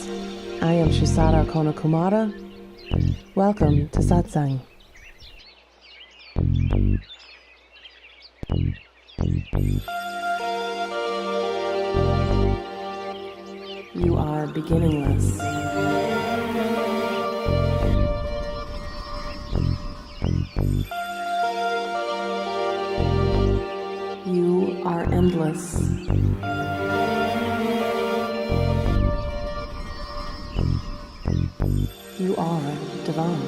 universe. I am Shusara Kumara. Welcome to Satsang. You are beginningless. You are endless. You are divine.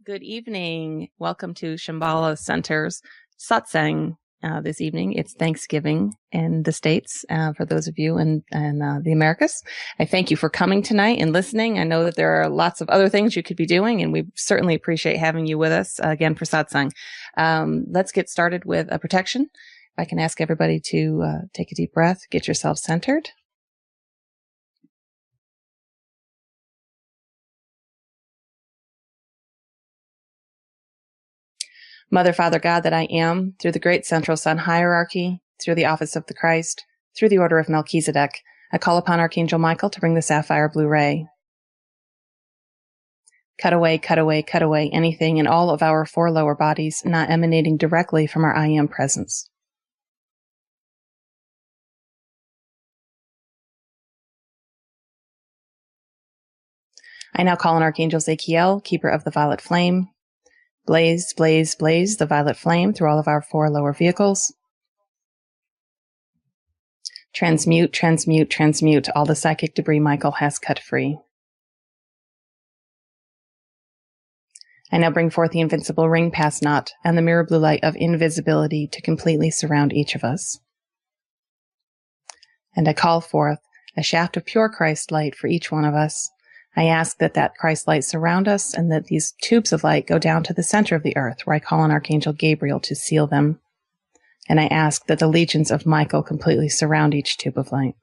Good evening. Welcome to Shambhala Center's Satsang this evening. It's Thanksgiving in the States for those of you in the Americas. I thank you for coming tonight and listening. I know that there are lots of other things you could be doing, and we certainly appreciate having you with us again for Satsang. Let's get started with a protection. If I can ask everybody to take a deep breath, get yourself centered. Mother, Father, God that I am, through the great central sun hierarchy, through the office of the Christ, through the order of Melchizedek, I call upon Archangel Michael to bring the sapphire blue ray. Cut away, cut away, cut away anything in all of our four lower bodies not emanating directly from our I Am presence. I now call on Archangel Zachiel, keeper of the violet flame. Blaze, blaze, blaze the violet flame through all of our four lower vehicles. Transmute, transmute, transmute all the psychic debris Michael has cut free. I now bring forth the invincible ring pass knot and the mirror blue light of invisibility to completely surround each of us. And I call forth a shaft of pure Christ light for each one of us. I ask that Christ light surround us and that these tubes of light go down to the center of the earth, where I call on Archangel Gabriel to seal them. And I ask that the legions of Michael completely surround each tube of light.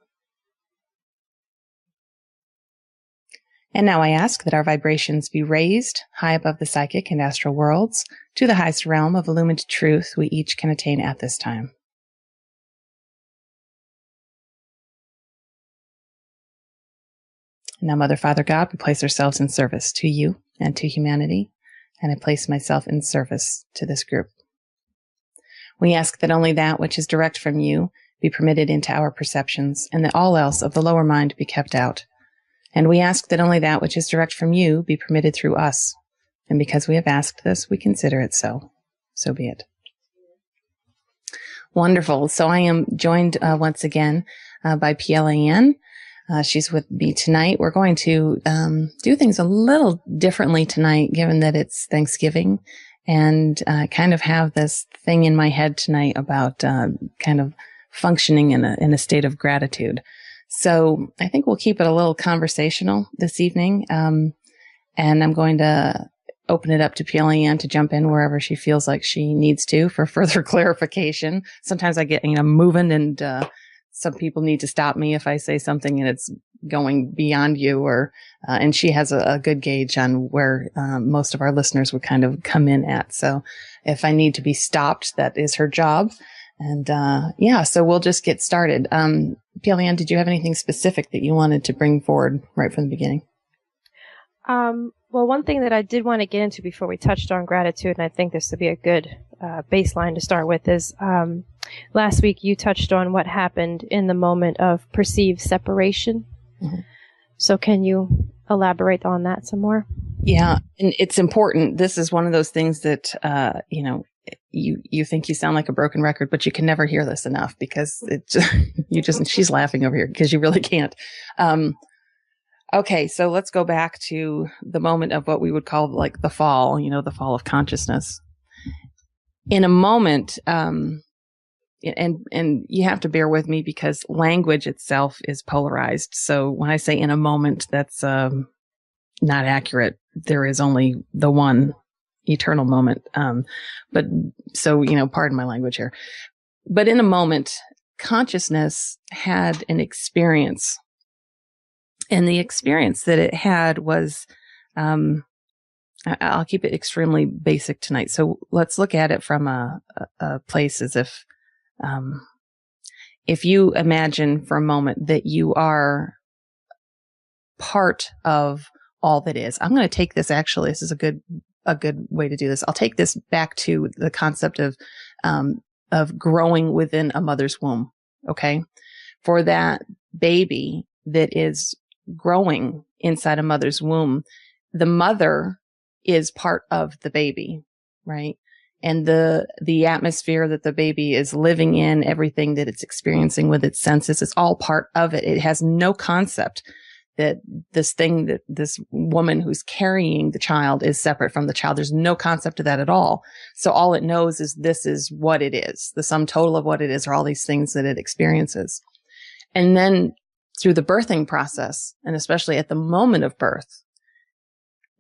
And now I ask that our vibrations be raised high above the psychic and astral worlds to the highest realm of illumined truth we each can attain at this time. Now, Mother, Father, God, we place ourselves in service to you and to humanity, and I place myself in service to this group. We ask that only that which is direct from you be permitted into our perceptions, and that all else of the lower mind be kept out. And we ask that only that which is direct from you be permitted through us. And because we have asked this, we consider it so. So be it. Wonderful. So I am joined once again by PLAN. She's with me tonight. We're going to do things a little differently tonight, given that it's Thanksgiving, and kind of have this thing in my head tonight about kind of functioning in a state of gratitude. So I think we'll keep it a little conversational this evening, and I'm going to open it up to PLAN to jump in wherever she feels like she needs to for further clarification. Sometimes I get moving and some people need to stop me if I say something and it's going beyond you, or and she has a good gauge on where most of our listeners would kind of come in at. So if I need to be stopped, that is her job. And so we'll just get started. PLAN, did you have anything specific that you wanted to bring forward right from the beginning? Well, one thing that I did want to get into before we touched on gratitude, and I think this would be a good baseline to start with, is last week you touched on what happened in the moment of perceived separation. Mm-hmm. So can you elaborate on that some more? Yeah, and it's important. This is one of those things that, you think you sound like a broken record, but you can never hear this enough because she's laughing over here because you really can't. Okay, so let's go back to the moment of what we would call like the fall, the fall of consciousness. In a moment, and you have to bear with me because language itself is polarized. So when I say in a moment, that's not accurate. There is only the one eternal moment. But so, pardon my language here, but in a moment, consciousness had an experience, and the experience that it had was, I'll keep it extremely basic tonight. So let's look at it from a place as if you imagine for a moment that you are part of all that is. I'm going to take this, actually, this is a good way to do this. I'll take this back to the concept of growing within a mother's womb. Okay. For that baby that is growing inside a mother's womb, the mother is part of the baby, right? And the atmosphere that the baby is living in, everything that it's experiencing with its senses, is all part of it. It has no concept that this woman who's carrying the child is separate from the child. There's no concept of that at all. So all it knows is this is what it is. The sum total of what it is are all these things that it experiences. And then through the birthing process, and especially at the moment of birth,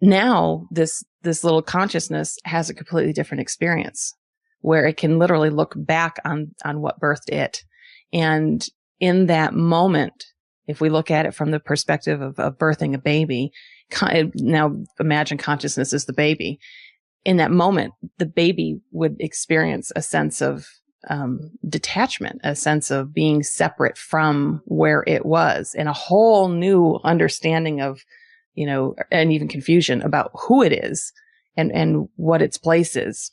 now this little consciousness has a completely different experience where it can literally look back on what birthed it. And in that moment, if we look at it from the perspective of birthing a baby, now imagine consciousness is the baby. In that moment, the baby would experience a sense of detachment, a sense of being separate from where it was, and a whole new understanding of, and even confusion about who it is and what its place is.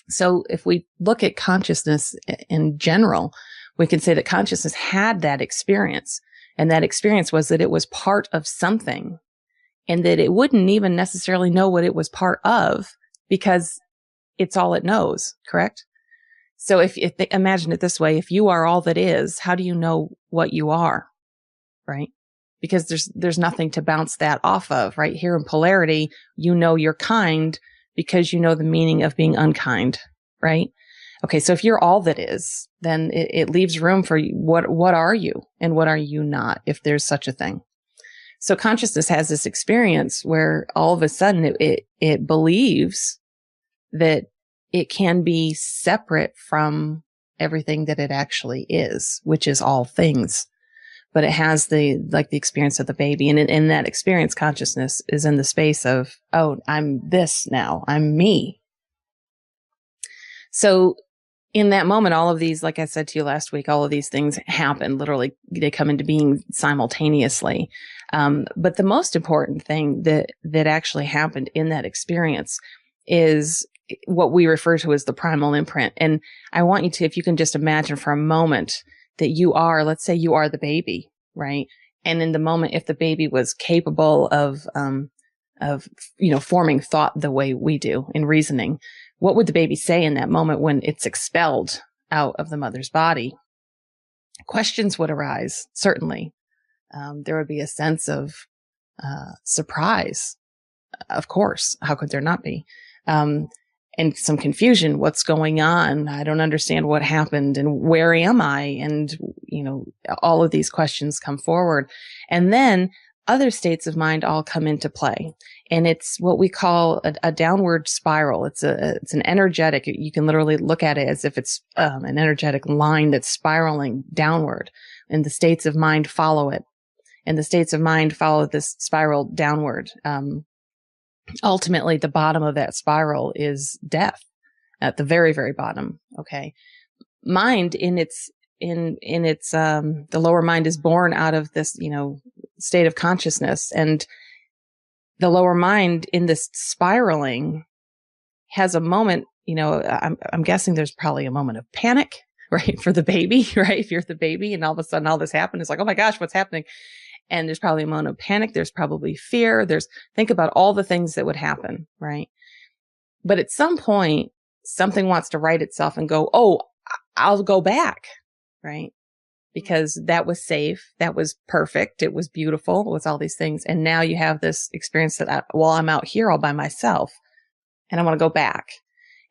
So if we look at consciousness in general, we can say that consciousness had that experience. And that experience was that it was part of something, and that it wouldn't even necessarily know what it was part of because it's all it knows, correct? So if imagine it this way, if you are all that is, how do you know what you are, right? Because there's nothing to bounce that off of, right? Here in polarity, you're kind because you know the meaning of being unkind, right? Okay, so if you're all that is, then it leaves room for what are you and what are you not, if there's such a thing. So consciousness has this experience where all of a sudden it believes that it can be separate from everything that it actually is, which is all things. But it has the experience of the baby. And in that experience, consciousness is in the space of, oh, I'm this now. I'm me. So in that moment, all of these, like I said to you last week, all of these things happen. Literally, they come into being simultaneously. But the most important thing that actually happened in that experience is what we refer to as the primal imprint. And I want you to, if you can just imagine for a moment that let's say you are the baby, right? And in the moment, if the baby was capable of forming thought the way we do in reasoning, what would the baby say in that moment when it's expelled out of the mother's body? Questions would arise, certainly. There would be a sense of surprise, of course. How could there not be? And some confusion. What's going on? I don't understand what happened, and where am I? And, all of these questions come forward. And then other states of mind all come into play. And it's what we call a downward spiral. It's an energetic, you can literally look at it as if it's an energetic line that's spiraling downward, and the states of mind follow it. And the states of mind follow this spiral downward. Ultimately, the bottom of that spiral is death at the very, very bottom. Okay. Mind the lower mind is born out of this, state of consciousness, and the lower mind in this spiraling has a moment, I'm guessing there's probably a moment of panic, right? For the baby, right? If you're the baby and all of a sudden all this happened, it's like, oh my gosh, what's happening? And there's probably a moment of panic. There's probably fear. Think about all the things that would happen, right? But at some point, something wants to right itself and go, oh, I'll go back, right? Because that was safe. That was perfect. It was beautiful. It was all these things. And now you have this experience that, I'm out here all by myself and I want to go back.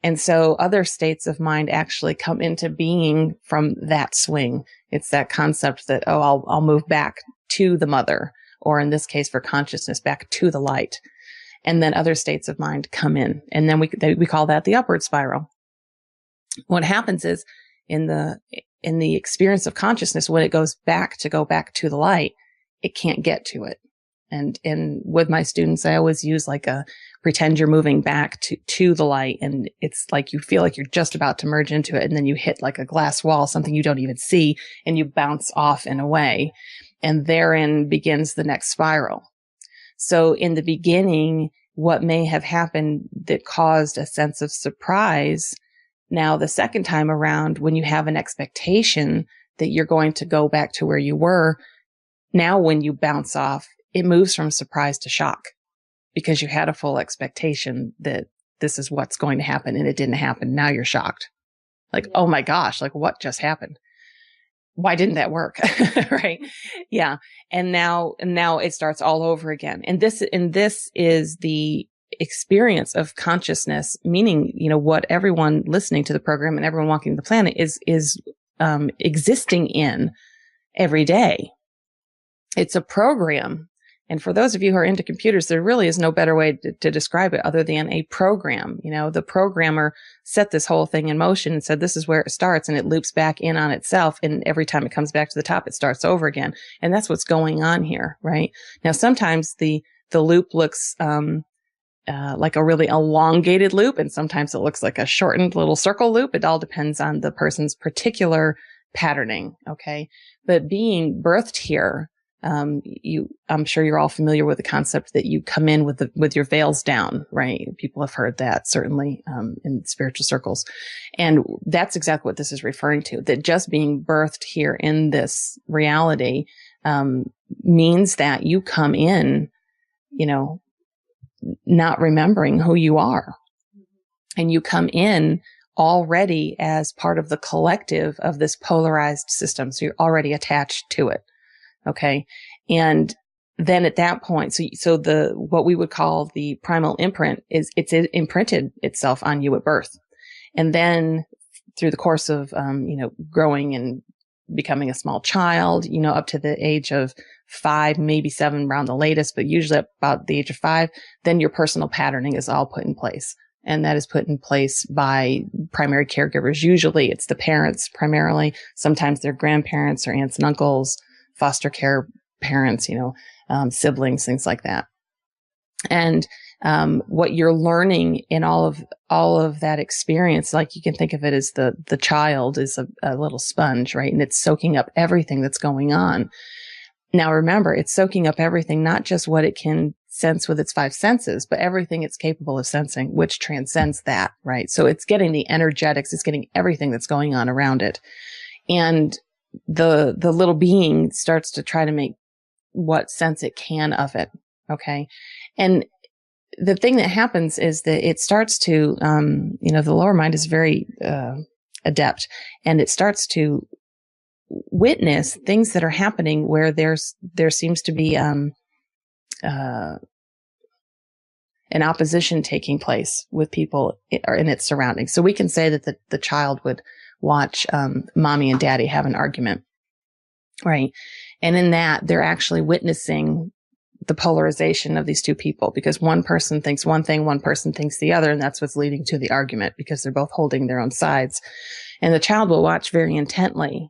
And so other states of mind actually come into being from that swing. It's that concept that, I'll move back to the mother, or in this case for consciousness, back to the light. And then other states of mind come in. And then we call that the upward spiral. What happens is in the experience of consciousness, when it goes back to the light, it can't get to it. And with my students, I always use like pretend you're moving back to the light. And it's like you feel like you're just about to merge into it. And then you hit like a glass wall, something you don't even see, and you bounce off and away. And therein begins the next spiral. So in the beginning, what may have happened that caused a sense of surprise, now the second time around, when you have an expectation that you're going to go back to where you were, now when you bounce off, it moves from surprise to shock because you had a full expectation that this is what's going to happen and it didn't happen. Now you're shocked. Like, oh my gosh, like what just happened? Why didn't that work? Right. Yeah. And now it starts all over again. And this is the experience of consciousness, meaning, what everyone listening to the program and everyone walking the planet is existing in every day. It's a program. And for those of you who are into computers, there really is no better way to describe it other than a program. The programmer set this whole thing in motion and said, this is where it starts, and it loops back in on itself. And every time it comes back to the top, it starts over again. And that's what's going on here, right? Now, sometimes the loop looks, like a really elongated loop, and sometimes it looks like a shortened little circle loop. It all depends on the person's particular patterning. Okay. But being birthed here, I'm sure you're all familiar with the concept that you come in with your veils down, right? People have heard that certainly, in spiritual circles. And that's exactly what this is referring to, that just being birthed here in this reality, means that you come in, not remembering who you are. And you come in already as part of the collective of this polarized system. So you're already attached to it. Okay. And then at that point, so what we would call the primal imprint it's imprinted itself on you at birth. And then through the course of, growing and becoming a small child, up to the age of 5, maybe 7 around the latest, but usually about the age of 5, then your personal patterning is all put in place. And that is put in place by primary caregivers. Usually it's the parents primarily. Sometimes they're grandparents or aunts and uncles, foster care parents, siblings, things like that. And what you're learning in all of that experience, like you can think of it as the child is a little sponge, right? And it's soaking up everything that's going on. Now remember, it's soaking up everything, not just what it can sense with its 5 senses, but everything it's capable of sensing, which transcends that, right? So it's getting the energetics, it's getting everything that's going on around it. And the little being starts to try to make what sense it can of it. Okay. And the thing that happens is that it starts to, the lower mind is very, adept, and it starts to witness things that are happening where there seems to be, an opposition taking place with people in its surroundings. So we can say that the child would watch, mommy and daddy have an argument. Right. And in that, they're actually witnessing the polarization of these two people, because one person thinks one thing, one person thinks the other. And that's what's leading to the argument, because they're both holding their own sides. And the child will watch very intently,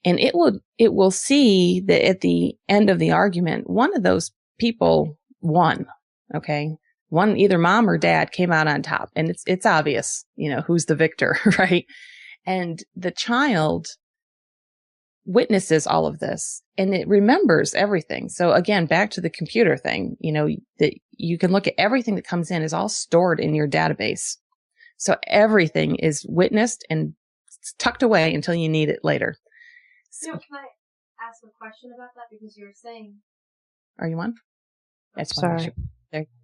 and it will see that at the end of the argument, one of those people won. Okay. One, either mom or dad, came out on top, and it's obvious, who's the victor, right? And the child witnesses all of this, and it remembers everything. So again, back to the computer thing, that you can look at everything that comes in is all stored in your database. So everything is witnessed and tucked away until you need it later. So can I ask a question about that? Because you're saying... Are you on? That's sorry.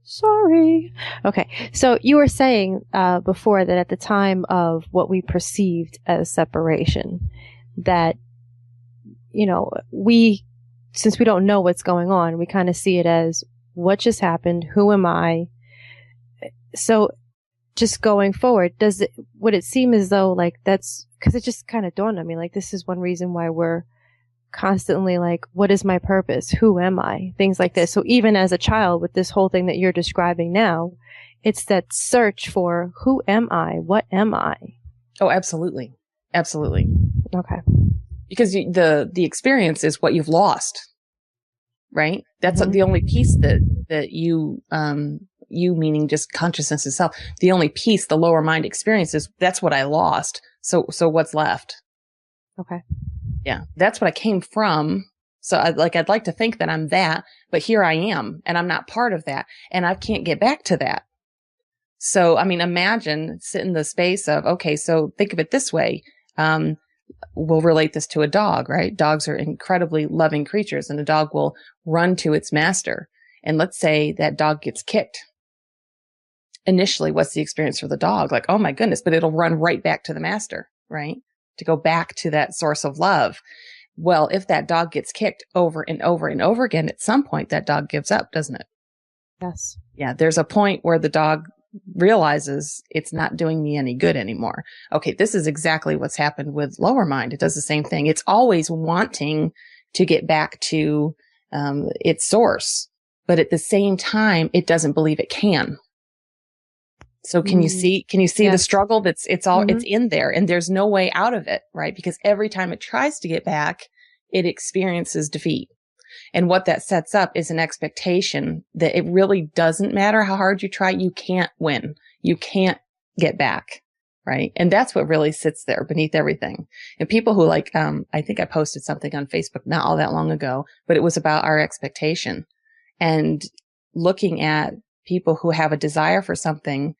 Sorry. Okay. So you were saying before that at the time of what we perceived as separation, that since we don't know what's going on, we kind of see it as what just happened, who am I? So just going forward, would it seem as though like that's, because it just kind of dawned on me, like this is one reason why we're constantly like, what is my purpose? Who am I? Things like this. So even as a child with this whole thing that you're describing now, it's that search for who am I? What am I? Oh, absolutely. Absolutely. Okay. Because the experience is what you've lost, right? That's the only piece that you meaning just consciousness itself. The only piece, the lower mind experience is that's what I lost. So what's left? Okay. Yeah. That's what I came from. So I'd like to think that I'm that, but here I am and I'm not part of that and I can't get back to that. So, I mean, imagine sit in the space of, okay, so think of it this way. We'll relate this to a dog, right? Dogs are incredibly loving creatures and a dog will run to its master. And let's say that dog gets kicked. Initially, what's the experience for the dog? Like, oh my goodness, but it'll run right back to the master, right? To go back to that source of love. Well, if that dog gets kicked over and over and over again, at some point that dog gives up, doesn't it? Yes. Yeah. There's a point where the dog realizes it's not doing me any good anymore. Okay. This is exactly what's happened with lower mind. It does the same thing. It's always wanting to get back to its source, but at the same time, it doesn't believe it can. So can you see yes. The struggle it's in there and there's no way out of it, right? Because every time it tries to get back, it experiences defeat. And what that sets up is an expectation that it really doesn't matter how hard you try. You can't win. You can't get back. Right. And that's what really sits there beneath everything. And people who I think I posted something on Facebook not all that long ago, but it was about our expectation and looking at people who have a desire for something.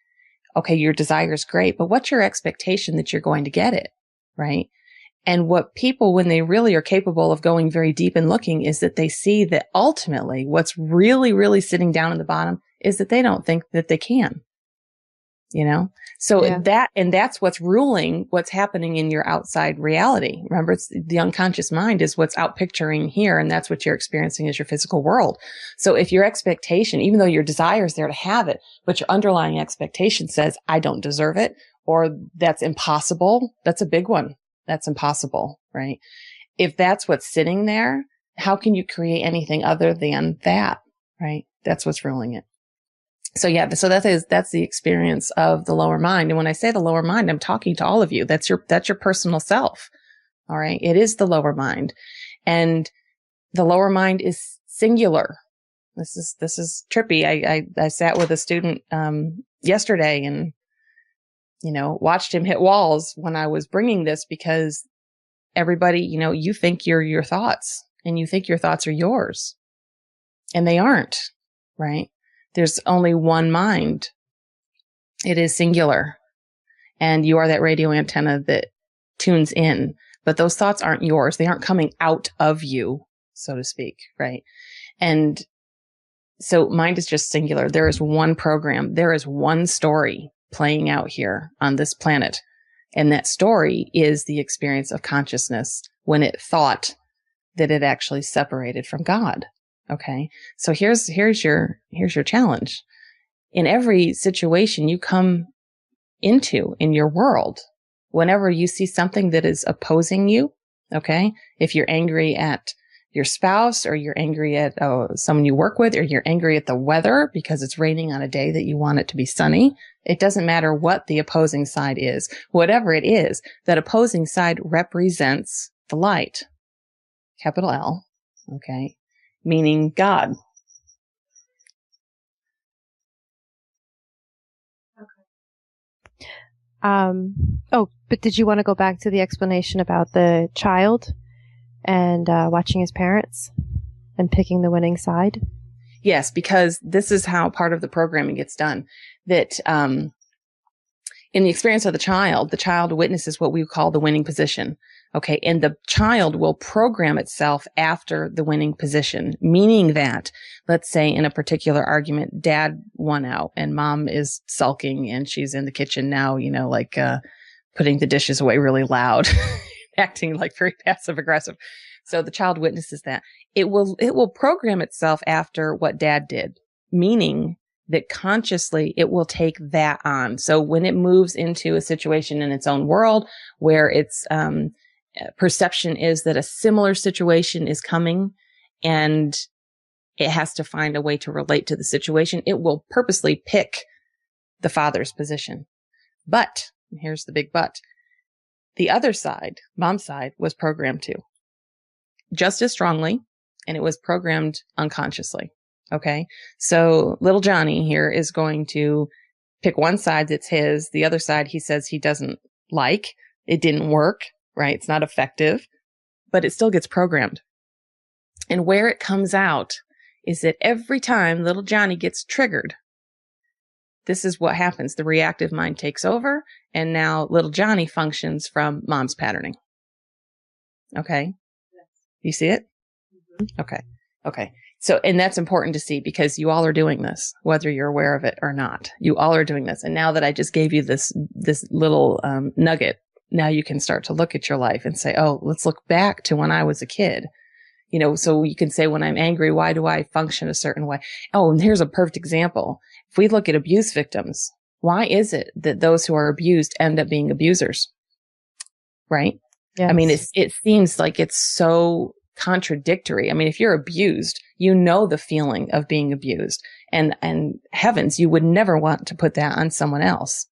Okay, your desire is great, but what's your expectation that you're going to get it? Right. And what people, when they really are capable of going very deep and looking, is that they see that ultimately what's really, really sitting down at the bottom is that they don't think that they can, So that's what's ruling what's happening in your outside reality. Remember, it's the unconscious mind is what's out picturing here. And that's what you're experiencing as your physical world. So if your expectation, even though your desire is there to have it, but your underlying expectation says, I don't deserve it, or that's impossible. That's a big one. That's impossible, right? If that's what's sitting there, how can you create anything other than that, right? That's what's ruling it. So that's the experience of the lower mind. And when I say the lower mind, I'm talking to all of you. That's your personal self. All right. It is the lower mind, and the lower mind is singular. This is trippy. I sat with a student, yesterday and, watched him hit walls when I was bringing this because everybody, you think you're your thoughts and you think your thoughts are yours and they aren't, right? There's only one mind. It is singular. And you are that radio antenna that tunes in. But those thoughts aren't yours. They aren't coming out of you, so to speak, right? And so mind is just singular. There is one program. There is one story playing out here on this planet. And that story is the experience of consciousness when it thought that it actually separated from God. Okay. So here's your challenge. In every situation you come into in your world, whenever you see something that is opposing you, okay, if you're angry at your spouse or you're angry at someone you work with, or you're angry at the weather because it's raining on a day that you want it to be sunny, it doesn't matter what the opposing side is. Whatever it is, that opposing side represents the light, capital L, okay, meaning God. But did you want to go back to the explanation about the child and watching his parents and picking the winning side? Yes, because this is how part of the programming gets done. That in the experience of the child witnesses what we call the winning position. Okay. And the child will program itself after the winning position, meaning that, let's say in a particular argument, dad won out and mom is sulking and she's in the kitchen now, putting the dishes away really loud, acting like very passive aggressive. So the child witnesses that. It will program itself after what dad did, meaning that consciously it will take that on. So when it moves into a situation in its own world where it's, perception is that a similar situation is coming and it has to find a way to relate to the situation, it will purposely pick the father's position. But, and here's the big but, the other side, mom's side, was programmed to just as strongly, and it was programmed unconsciously. Okay. So little Johnny here is going to pick one side that's his. The other side he says he doesn't like. It didn't work, right? It's not effective, but it still gets programmed. And where it comes out is that every time little Johnny gets triggered, this is what happens. The reactive mind takes over, and now little Johnny functions from mom's patterning. Okay. You see it? Mm-hmm. Okay. Okay. So, and that's important to see because you all are doing this, whether you're aware of it or not. You all are doing this. And now that I just gave you this little nugget, now you can start to look at your life and say, oh, let's look back to when I was a kid. You know, so you can say, when I'm angry, why do I function a certain way? Oh, and here's a perfect example. If we look at abuse victims, why is it that those who are abused end up being abusers? Right? Yes. I mean, it seems like it's so contradictory. I mean, if you're abused, you know the feeling of being abused, and heavens, you would never want to put that on someone else,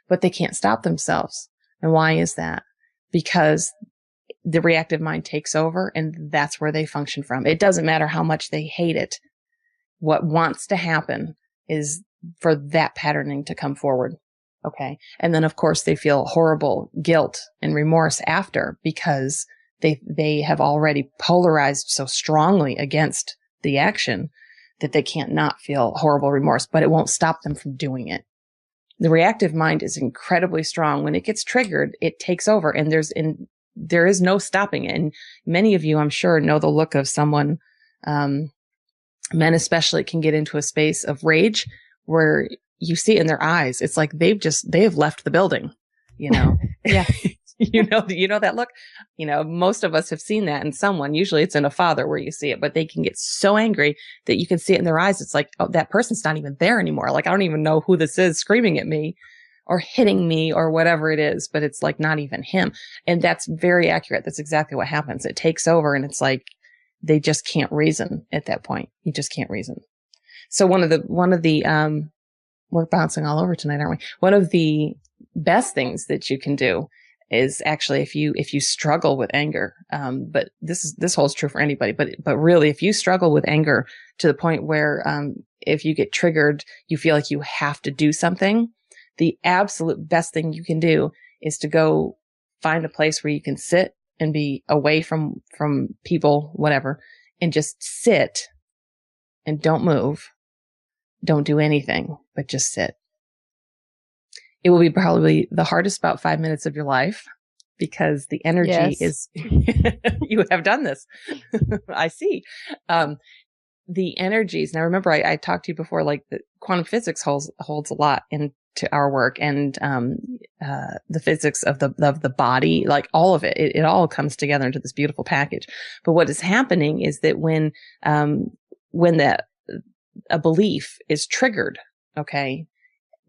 but they can't stop themselves. And why is that? Because the reactive mind takes over, and that's where they function from. It doesn't matter how much they hate it. What wants to happen is for that patterning to come forward. Okay. And then of course they feel horrible guilt and remorse after, because they have already polarized so strongly against the action that they can't not feel horrible remorse, but it won't stop them from doing it. The reactive mind is incredibly strong. When it gets triggered, it takes over, and there is no stopping it. And many of you, I'm sure, know the look of someone, men especially, can get into a space of rage where you see it in their eyes. It's like they have left the building, you know? Yeah. you know that look, you know, most of us have seen that in someone. Usually it's in a father where you see it, but they can get so angry that you can see it in their eyes. It's like, oh, that person's not even there anymore. Like, I don't even know who this is screaming at me or hitting me or whatever it is, but it's like not even him. And that's very accurate. That's exactly what happens. It takes over, and it's like they just can't reason at that point. You just can't reason. So one of the we're bouncing all over tonight, aren't we? One of the best things that you can do is actually if you struggle with anger, but this holds true for anybody, but really if you struggle with anger to the point where if you get triggered, you feel like you have to do something, the absolute best thing you can do is to go find a place where you can sit and be away from people, whatever, and just sit and don't move. Don't do anything, but just sit. It will be probably the hardest about 5 minutes of your life, because the energy is, you have done this. I see. The energies. Now remember, I talked to you before, like the quantum physics holds a lot into our work, and, the physics of the body, like all of it all comes together into this beautiful package. But what is happening is that when a belief is triggered, okay,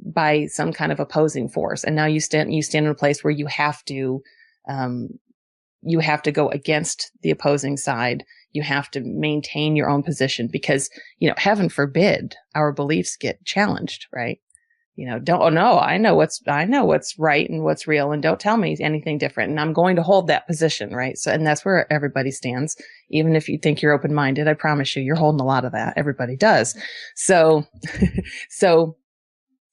by some kind of opposing force, and now you stand in a place where you have to go against the opposing side. You have to maintain your own position, because, you know, heaven forbid our beliefs get challenged, right? You know, I know what's right and what's real, and don't tell me anything different. And I'm going to hold that position, right? So, and that's where everybody stands. Even if you think you're open-minded, I promise you're holding a lot of that. Everybody does. So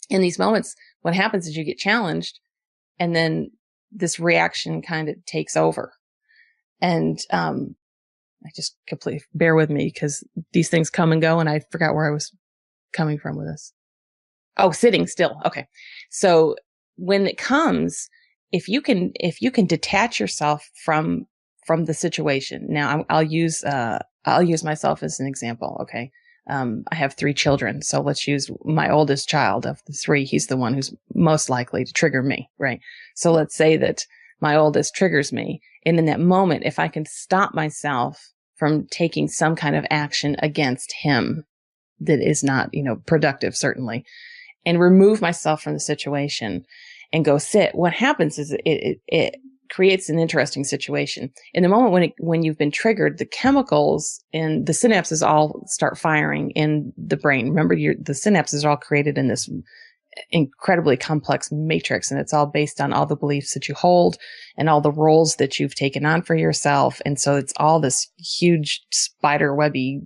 in these moments, what happens is you get challenged, and then this reaction kind of takes over. And, I just completely bear with me, because these things come and go, and I forgot where I was coming from with this. Oh, sitting still. Okay. So when it comes, if you can detach yourself from the situation. Now I'll use myself as an example. Okay. I have 3 children. So let's use my oldest child of the 3. He's the one who's most likely to trigger me. Right. So let's say that my oldest triggers me. And in that moment, if I can stop myself from taking some kind of action against him that is not, productive, certainly, and remove myself from the situation and go sit, what happens is creates an interesting situation. In the moment when you've been triggered, the chemicals and the synapses all start firing in the brain. Remember, the synapses are all created in this incredibly complex matrix, and it's all based on all the beliefs that you hold and all the roles that you've taken on for yourself. And so it's all this huge spider webby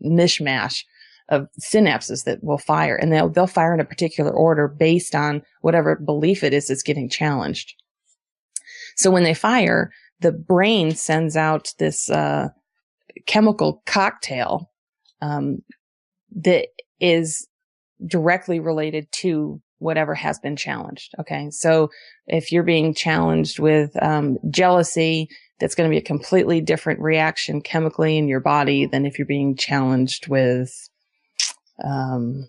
mishmash of synapses that will fire, and they'll fire in a particular order based on whatever belief it is that's getting challenged. So when they fire, the brain sends out this chemical cocktail that is directly related to whatever has been challenged. Okay. So if you're being challenged with jealousy, that's going to be a completely different reaction chemically in your body than if you're being challenged with love.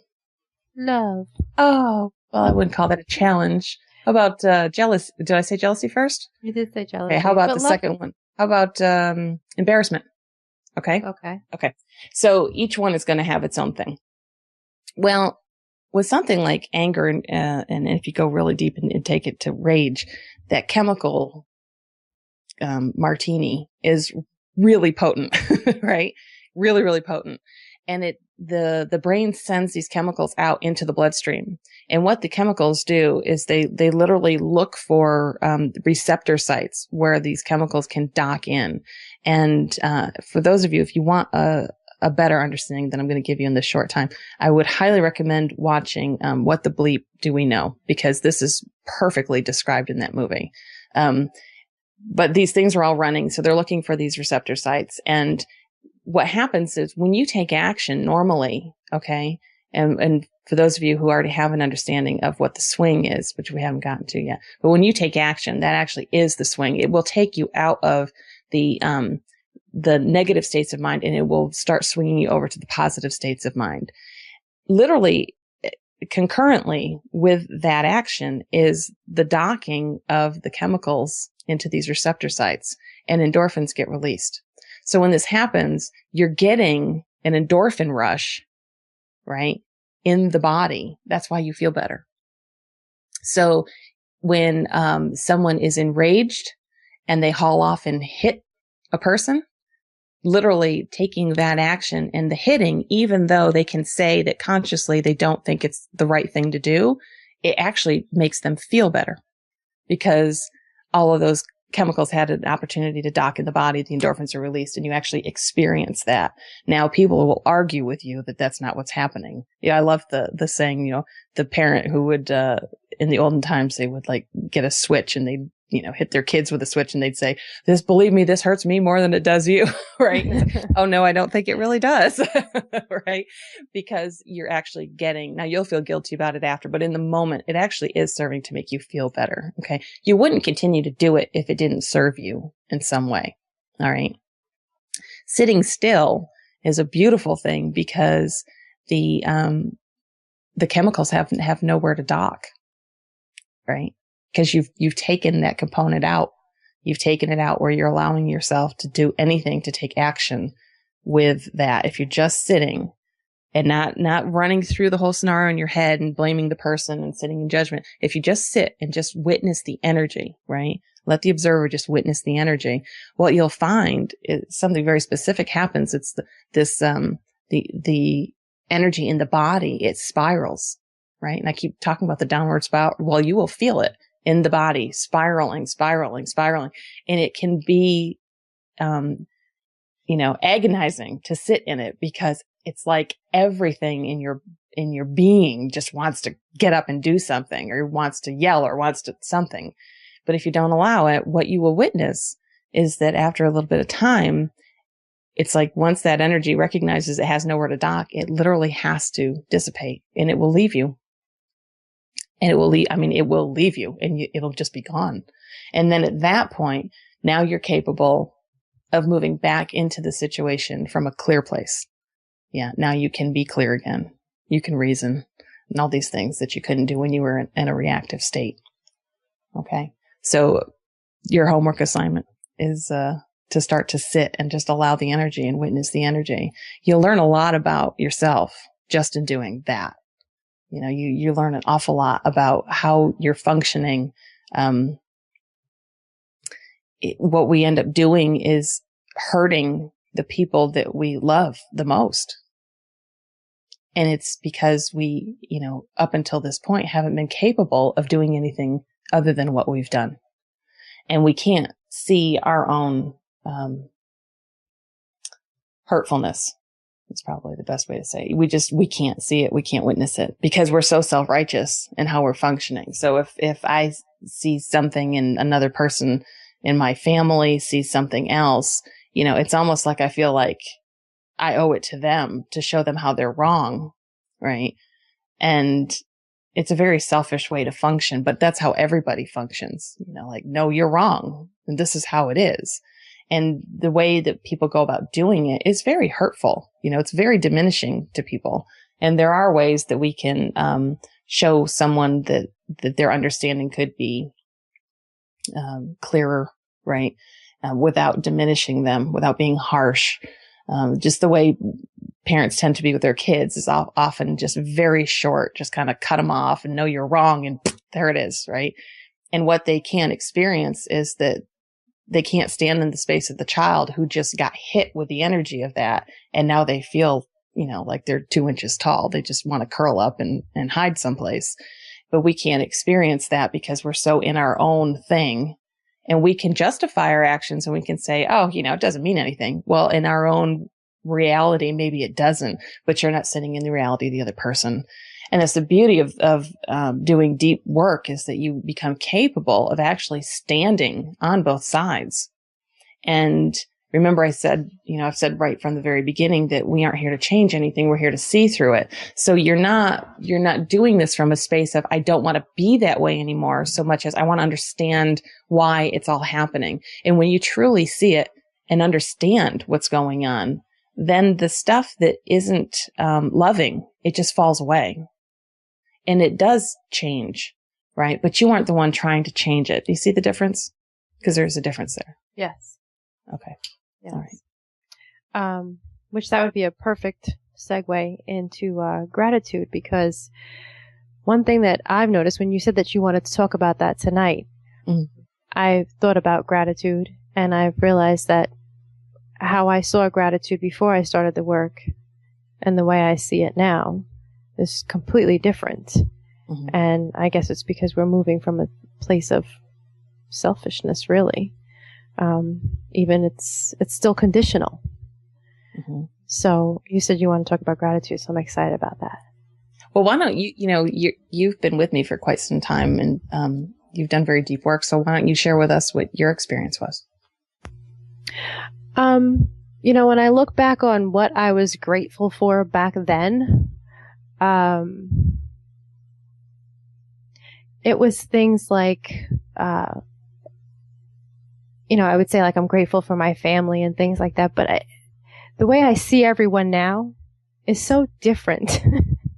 Oh, well, I wouldn't call that a challenge. How about jealousy? Did I say jealousy first? You did say jealousy. Okay. How about the second one? How about embarrassment? Okay. Okay. So each one is going to have its own thing. Well, with something like anger, and if you go really deep and take it to rage, that chemical martini is really potent, right? Really, really potent. And the brain sends these chemicals out into the bloodstream. And what the chemicals do is they literally look for receptor sites where these chemicals can dock in. And for those of you, if you want a better understanding than I'm going to give you in this short time, I would highly recommend watching What the Bleep Do We Know? Because this is perfectly described in that movie. But these things are all running, so they're looking for these receptor sites. And what happens is when you take action normally, okay, and for those of you who already have an understanding of what the swing is, which we haven't gotten to yet, but when you take action, that actually is the swing. It will take you out of the negative states of mind, and it will start swinging you over to the positive states of mind. Literally, concurrently with that action is the docking of the chemicals into these receptor sites, and endorphins get released. So when this happens, you're getting an endorphin rush, right, in the body. That's why you feel better. So when someone is enraged and they haul off and hit a person, literally taking that action and the hitting, even though they can say that consciously they don't think it's the right thing to do, it actually makes them feel better because all of those chemicals had an opportunity to dock in the body. The endorphins are released and you actually experience that. Now people will argue with you that that's not what's happening. Yeah. I love the saying, the parent who would, in the olden times, they would like get a switch and they'd, hit their kids with a switch and they'd say, believe me, this hurts me more than it does you. Right. Like, oh no, I don't think it really does. Right. Because you're actually now you'll feel guilty about it after, but in the moment, it actually is serving to make you feel better. Okay. You wouldn't continue to do it if it didn't serve you in some way. All right. Sitting still is a beautiful thing because the chemicals have nowhere to dock. Right. Because you've taken that component out. You've taken it out where you're allowing yourself to do anything to take action with that. If you're just sitting and not running through the whole scenario in your head and blaming the person and sitting in judgment. If you just sit and just witness the energy, right? Let the observer just witness the energy. What you'll find is something very specific happens. It's the energy in the body. It spirals, right? And I keep talking about the downward spiral. Well, you will feel it in the body, spiraling. And it can be, agonizing to sit in it because it's like everything in your being just wants to get up and do something or wants to yell or wants to something. But if you don't allow it, what you will witness is that after a little bit of time, it's like once that energy recognizes it has nowhere to dock, it literally has to dissipate and it will leave you. And it will leave you and it'll just be gone. And then at that point, now you're capable of moving back into the situation from a clear place. Yeah. Now you can be clear again. You can reason and all these things that you couldn't do when you were in a reactive state. Okay. So your homework assignment is, to start to sit and just allow the energy and witness the energy. You'll learn a lot about yourself just in doing that. You learn an awful lot about how you're functioning, what we end up doing is hurting the people that we love the most. And it's because we, up until this point haven't been capable of doing anything other than what we've done. And we can't see our own hurtfulness. It's probably the best way to say it. We can't see it. We can't witness it because we're so self-righteous in how we're functioning. So if I see something in another person in my family sees something else, it's almost like I feel like I owe it to them to show them how they're wrong. Right. And it's a very selfish way to function, but that's how everybody functions. Like, no, you're wrong. And this is how it is. And the way that people go about doing it is very hurtful. It's very diminishing to people. And there are ways that we can show someone that their understanding could be clearer, right? Without diminishing them, without being harsh. Just the way parents tend to be with their kids is often just very short, just kind of cut them off and know you're wrong. And there it is, right? And what they can't experience is that they can't stand in the space of the child who just got hit with the energy of that. And now they feel, like they're 2 inches tall. They just want to curl up and hide someplace. But we can't experience that because we're so in our own thing. And we can justify our actions and we can say, oh, it doesn't mean anything. Well, in our own reality, maybe it doesn't, but you're not sitting in the reality of the other person. And that's the beauty of doing deep work, is that you become capable of actually standing on both sides. And remember, I said, I've said right from the very beginning that we aren't here to change anything. We're here to see through it. So you're not doing this from a space of, I don't want to be that way anymore, so much as I want to understand why it's all happening. And when you truly see it and understand what's going on, then the stuff that isn't loving, it just falls away. And it does change, right? But you aren't the one trying to change it. Do you see the difference? Because there's a difference there. Yes. Okay. Yes. All right. Which that would be a perfect segue into gratitude, because one thing that I've noticed when you said that you wanted to talk about that tonight, I've thought about gratitude, and I've realized that how I saw gratitude before I started the work and the way I see it now is completely different. Mm-hmm. And I guess it's because we're moving from a place of selfishness, really. Even it's still conditional. Mm-hmm. So you said you want to talk about gratitude, so I'm excited about that. Well, why don't you've been with me for quite some time, and you've done very deep work. So why don't you share with us what your experience was? When I look back on what I was grateful for back then, it was things like, I would say, like, I'm grateful for my family and things like that. But the way I see everyone now is so different.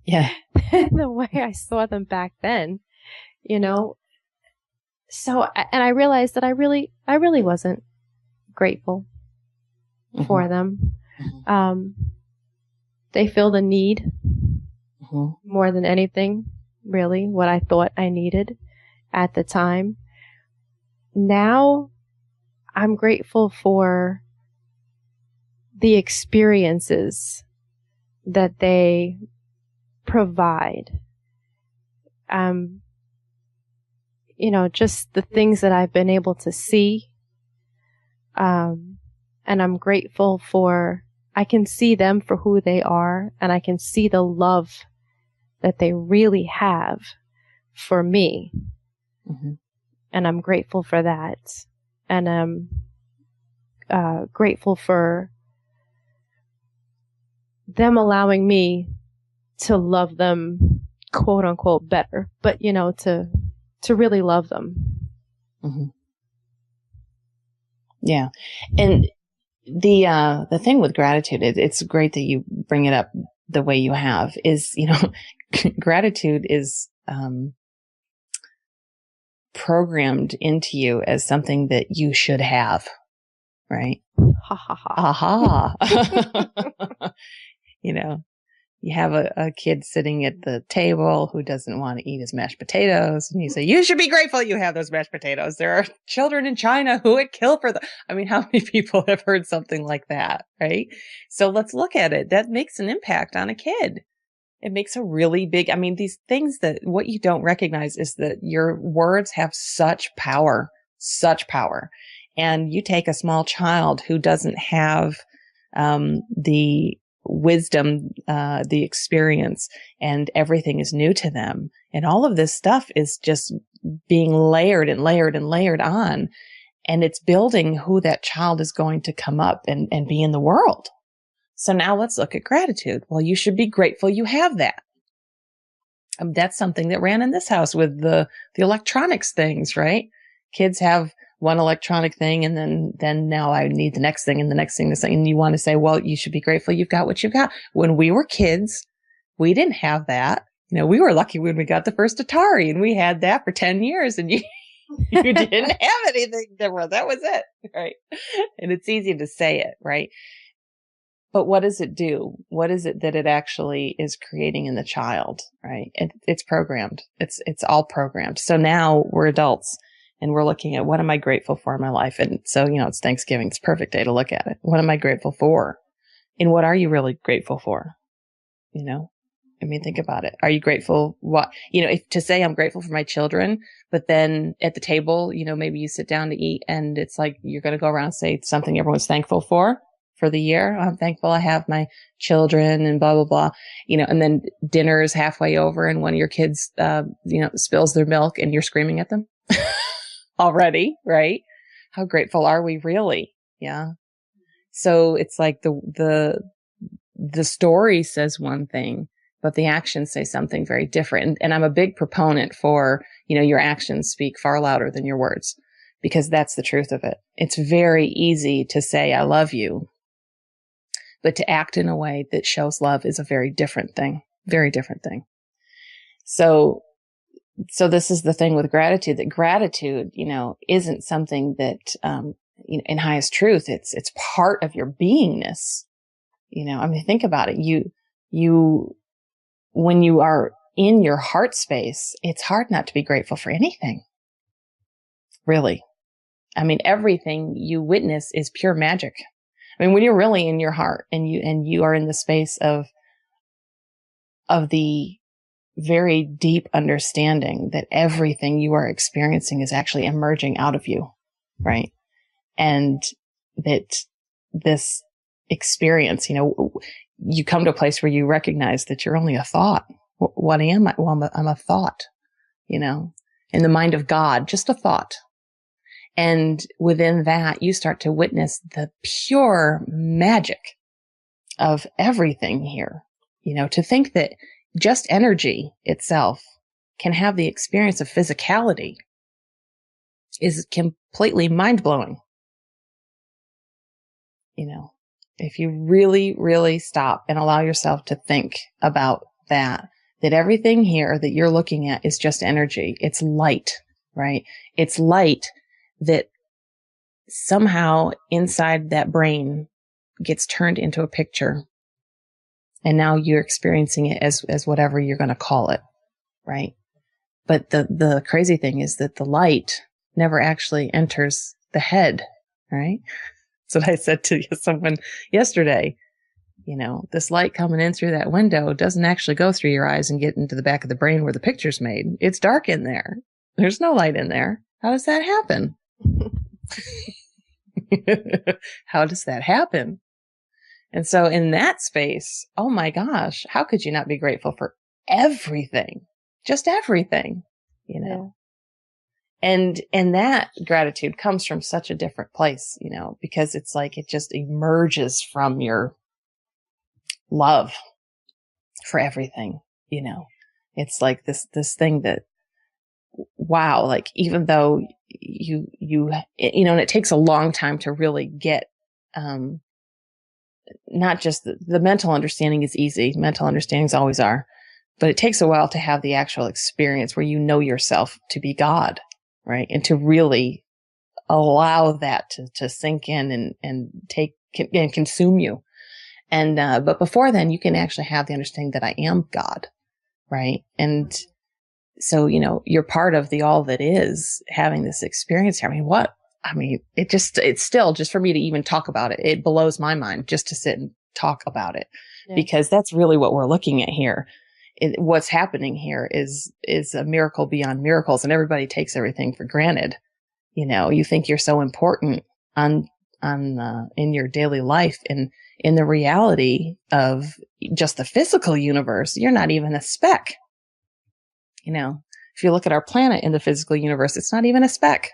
Yeah. than the way I saw them back then, So, and I realized that I really wasn't grateful for them. Mm-hmm. They filled a need more than anything, really, what I thought I needed at the time. Now, I'm grateful for the experiences that they provide. Just the things that I've been able to see. And I'm grateful for, I can see them for who they are, and I can see the love that they really have for me. Mm-hmm. And I'm grateful for that. And I'm grateful for them allowing me to love them, quote unquote, better, but to really love them. Mm-hmm. Yeah. And the thing with gratitude, it's great that you bring it up the way you have, is, gratitude is programmed into you as something that you should have, right? Ha ha ha. Aha. You have a kid sitting at the table who doesn't want to eat his mashed potatoes. And you say, you should be grateful you have those mashed potatoes. There are children in China who would kill for them. I mean, how many people have heard something like that, right? So let's look at it. That makes an impact on a kid. It makes a really big, I mean, these things that what you don't recognize is that your words have such power. And you take a small child who doesn't have the wisdom, the experience, and everything is new to them. And all of this stuff is just being layered and layered and layered on. And it's building who that child is going to come up and be in the world. So now let's look at gratitude. Well, you should be grateful you have that. That's something that ran in this house with the electronics things, right? Kids have one electronic thing, and then now I need the next thing and the next thing, and you want to say, well, you should be grateful you've got what you've got. When we were kids, we didn't have that. You know, we were lucky when we got the first Atari, and we had that for 10 years, and you didn't have anything different. That was it, right? And it's easy to say it, right? But what does it do? What is it that it actually is creating in the child, right? It's programmed. It's all programmed. So now we're adults. And we're looking at what am I grateful for in my life? And so, it's Thanksgiving. It's a perfect day to look at it. What am I grateful for? And what are you really grateful for? I mean, think about it. Are you grateful? To say I'm grateful for my children, but then at the table, maybe you sit down to eat and it's like, you're going to go around and say something everyone's thankful for the year. I'm thankful I have my children and blah, blah, blah, and then dinner is halfway over and one of your kids, spills their milk and you're screaming at them. Already, right? How grateful are we really? Yeah. So it's like the story says one thing, but the actions say something very different. And I'm a big proponent for, your actions speak far louder than your words, because that's the truth of it. It's very easy to say, I love you, but to act in a way that shows love is a very different thing. So this is the thing with gratitude, that gratitude, isn't something that, in highest truth, it's part of your beingness. I mean, think about it. When you are in your heart space, it's hard not to be grateful for anything. Really. I mean, everything you witness is pure magic. I mean, when you're really in your heart and you are in the space of the very deep understanding that everything you are experiencing is actually emerging out of you, right? And that this experience, you come to a place where you recognize that you're only a thought. What am I? Well, I'm a thought, in the mind of God, just a thought. And within that, you start to witness the pure magic of everything here, to think that just energy itself can have the experience of physicality is completely mind-blowing. If you really, really stop and allow yourself to think about that everything here that you're looking at is just energy. It's light, right? It's light that somehow inside that brain gets turned into a picture. And now you're experiencing it as whatever you're going to call it, right? But the crazy thing is that the light never actually enters the head, right? That's what I said to someone yesterday. This light coming in through that window doesn't actually go through your eyes and get into the back of the brain where the picture's made. It's dark in there. There's no light in there. How does that happen? How does that happen? And so in that space, oh my gosh, how could you not be grateful for everything? Just everything, Yeah. And that gratitude comes from such a different place, because it's like it just emerges from your love for everything, It's like this thing that, wow, like even though you and it takes a long time to really get, not just the mental understanding is easy. Mental understandings always are, but it takes a while to have the actual experience where you know yourself to be God, right? And to really allow that to sink in and take and consume you. And, but before then, you can actually have the understanding that I am God, right? And so, you're part of the all that is having this experience here. It's still just for me to even talk about it. It blows my mind just to sit and talk about it, because that's really what we're looking at here. What's happening here is a miracle beyond miracles, and everybody takes everything for granted. You think you're so important in your daily life, and in the reality of just the physical universe, you're not even a speck. If you look at our planet in the physical universe, it's not even a speck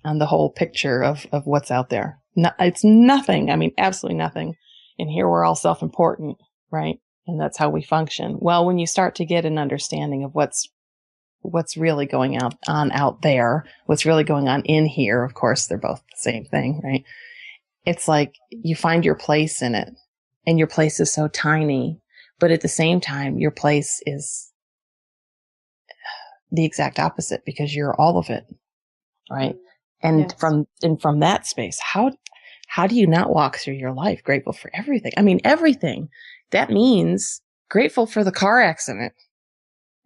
on the whole picture of what's out there. No, it's nothing. Absolutely nothing. And here we're all self-important, right? And that's how we function. Well, when you start to get an understanding of what's really going on out there, what's really going on in here, of course, they're both the same thing, right? It's like you find your place in it, and your place is so tiny, but at the same time, your place is the exact opposite, because you're all of it, right? And from that space, how do you not walk through your life grateful for everything? Everything. That means grateful for the car accident,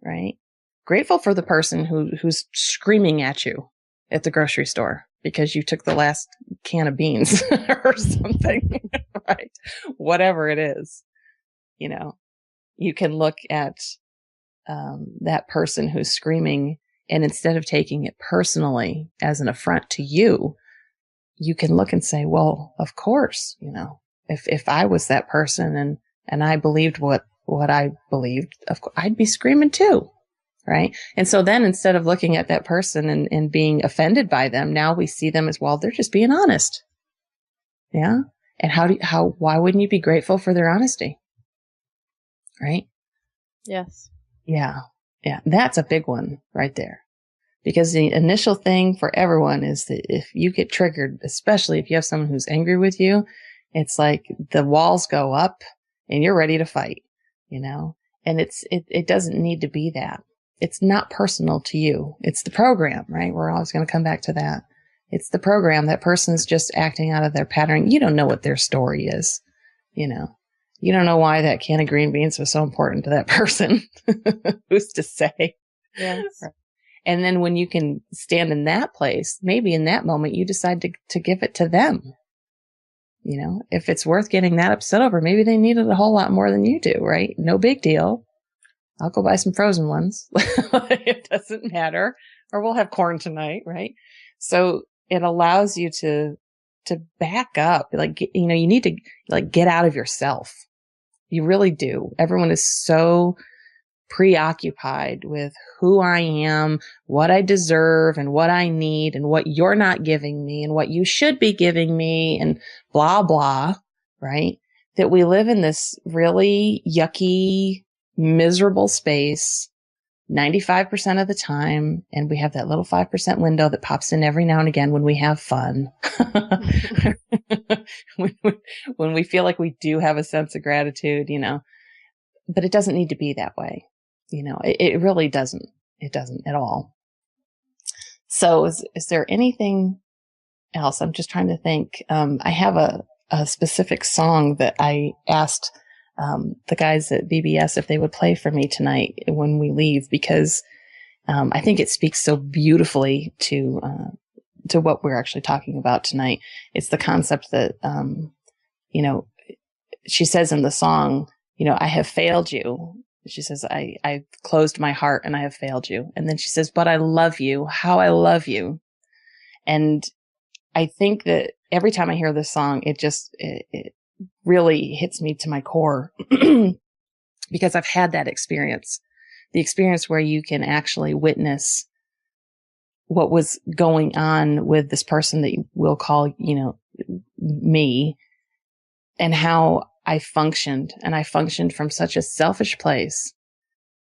right? Grateful for the person who's screaming at you at the grocery store because you took the last can of beans or something, right? Whatever it is, you can look at that person who's screaming, and instead of taking it personally as an affront to you, you can look and say, well, of course, if I was that person and I believed what I believed, of course, I'd be screaming too. Right. And so then instead of looking at that person and being offended by them, now we see them as, well, they're just being honest. Yeah. And why wouldn't you be grateful for their honesty? Right. Yes. Yeah. Yeah. That's a big one right there, because the initial thing for everyone is that if you get triggered, especially if you have someone who's angry with you, it's like the walls go up and you're ready to fight, and it doesn't need to be that. It's not personal to you. It's the program, right? We're always going to come back to that. It's the program. That person's just acting out of their pattern. You don't know what their story is. You don't know why that can of green beans was so important to that person. Who's to say? Yes. Right. And then when you can stand in that place, maybe in that moment, you decide to give it to them. If it's worth getting that upset over, maybe they need it a whole lot more than you do, right? No big deal. I'll go buy some frozen ones. It doesn't matter. Or we'll have corn tonight, right? So it allows you to back up. You need to get out of yourself. You really do. Everyone is so preoccupied with who I am, what I deserve, and what I need, and what you're not giving me, and what you should be giving me, and blah, blah, right? That we live in this really yucky, miserable space 95% of the time. And we have that little 5% window that pops in every now and again when we have fun. when we feel like we do have a sense of gratitude, but it doesn't need to be that way. It really doesn't. It doesn't at all. So is there anything else? I'm just trying to think. I have a specific song that I asked the guys at BBS if they would play for me tonight when we leave, because I think it speaks so beautifully to what we're actually talking about tonight. It's the concept that, she says in the song, I have failed you. She says, I closed my heart and I have failed you. And then she says, but I love you, how I love you. And I think that every time I hear this song, it really hits me to my core because I've had that experience, the experience where you can actually witness what was going on with this person that we'll call, me, and how I functioned from such a selfish place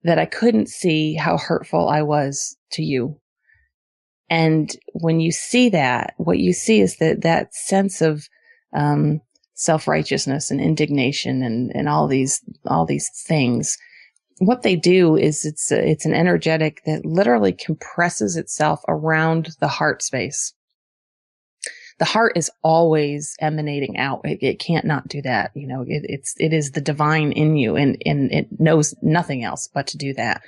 that I couldn't see how hurtful I was to you. And when you see that, what you see is that sense of, self-righteousness and indignation and all these things. What they do is it's an energetic that literally compresses itself around the heart space. the heart is always emanating out. It can't not do that. It is the divine in you, and it knows nothing else but to do that.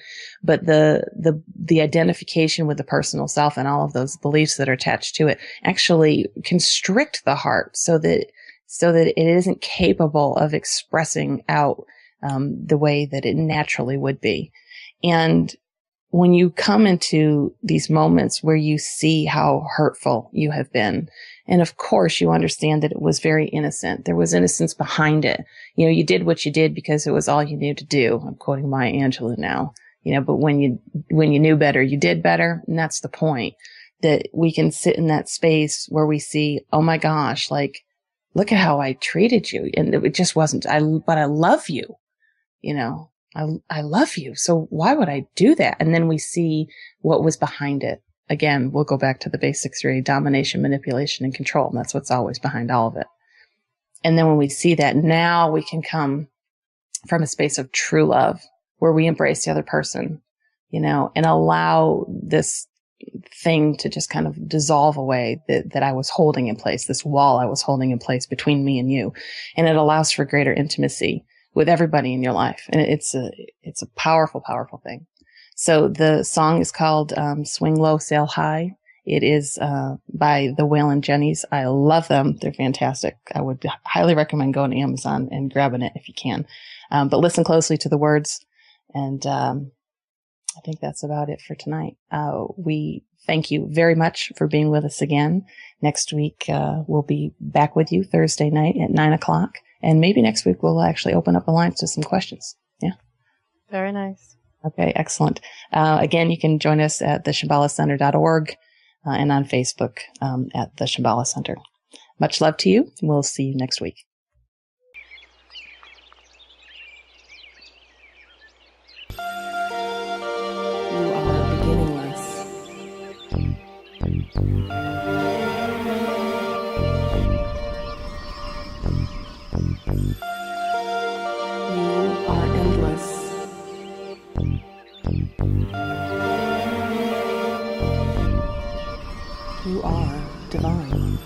But the identification with the personal self and all of those beliefs that are attached to it actually constrict the heart so that it isn't capable of expressing out the way that it naturally would be. And when you come into these moments where you see how hurtful you have been, and of course you understand that it was very innocent. There was innocence behind it. You did what you did because it was all you knew to do. I'm quoting Maya Angelou now. But when you knew better, you did better. And that's the point, that we can sit in that space where we see, oh my gosh, like, look at how I treated you. And it just wasn't, but I love you. I love you. So why would I do that? And then we see what was behind it. Again, we'll go back to the basic three: domination, manipulation, and control. And that's what's always behind all of it. And then when we see that, now we can come from a space of true love where we embrace the other person, and allow this thing to just kind of dissolve away that I was holding in place, this wall I was holding in place between me and you. And it allows for greater intimacy with everybody in your life. And it's a powerful, powerful thing. So the song is called Swing Low, Sail High. It is by the Waylon Jennys. I love them. They're fantastic. I would highly recommend going to Amazon and grabbing it if you can. But listen closely to the words. And I think that's about it for tonight. We thank you very much for being with us again. Next week, we'll be back with you Thursday night at 9:00. And maybe next week we'll actually open up the lines to some questions. Yeah. Very nice. Okay, excellent. Again, you can join us at theshambalacenter.org and on Facebook at the Shambhala Center. Much love to you. We'll see you next week. You are beginningless. You are endless. You are divine.